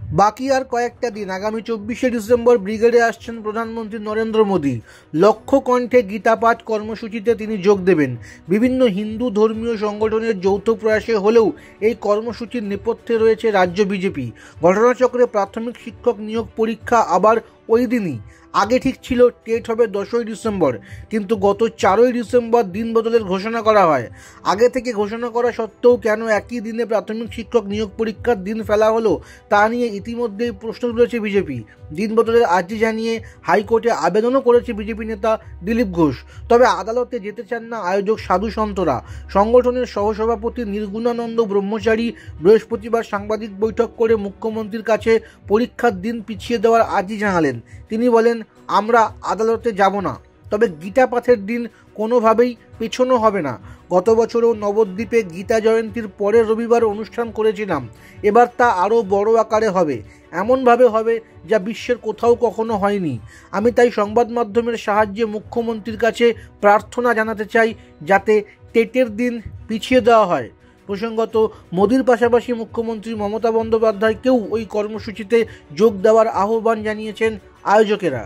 বাকি আর কয়েকটা দিন। আগামী 24শে ডিসেম্বর ব্রিগেডে আসছেন প্রধানমন্ত্রী নরেন্দ্র মোদী। লক্ষ্য কণ্ঠে গীতাপাঠ কর্মসূচিতে তিনি যোগ দেবেন। বিভিন্ন হিন্দু ধর্মীয় সংগঠনের যৌথ প্রয়াসে হলেও এই কর্মসূচির নেপথ্যে রয়েছে রাজ্য বিজেপি। ঘটনাচক্রে প্রাথমিক শিক্ষক নিয়োগ পরীক্ষা আবার ওই দিনই। আগে ঠিক ছিল টেট হবে 10ই ডিসেম্বর, কিন্তু গত 4ই ডিসেম্বর দিন বদলের ঘোষণা করা হয়। আগে থেকে ঘোষণা করা সত্ত্বেও কেন একই দিনে প্রাথমিক শিক্ষক নিয়োগ পরীক্ষার দিন ফেলা হলো তা নিয়ে ইতিমধ্যেই প্রশ্ন তুলেছে বিজেপি। দিন বদলের আর্জি জানিয়ে হাইকোর্টে আবেদনও করেছে বিজেপি নেতা দিলীপ ঘোষ। তবে আদালতে যেতে চান না আয়োজক সাধু সন্তরা। সংগঠনের সহসভাপতি নির্গুণানন্দ ব্রহ্মচারী বৃহস্পতিবার সাংবাদিক বৈঠক করে মুখ্যমন্ত্রীর কাছে পরীক্ষার দিন পিছিয়ে দেওয়ার আর্জি জানালেন। তিনি বলেন, আমরা আদালতে যাব না, তবে গীতা পাঠের দিন কোনোভাবেই পেছনো হবে না। গত বছরও নবদ্বীপে গীতা জয়ন্তীর পরের রবিবার অনুষ্ঠান করেছিলাম। এবার তা আরও বড় আকারে হবে, এমনভাবে হবে যা বিশ্বের কোথাও কখনো হয়নি। আমি তাই সংবাদ মাধ্যমের সাহায্যে মুখ্যমন্ত্রীর কাছে প্রার্থনা জানাতে চাই যাতে টেটের দিন পিছিয়ে দেওয়া হয়। প্রসঙ্গত, মোদির পাশাপাশি মুখ্যমন্ত্রী মমতা বন্দ্যোপাধ্যায়কেও ওই কর্মসূচিতে যোগ দেওয়ার আহ্বান জানিয়েছেন আয়োজকেরা।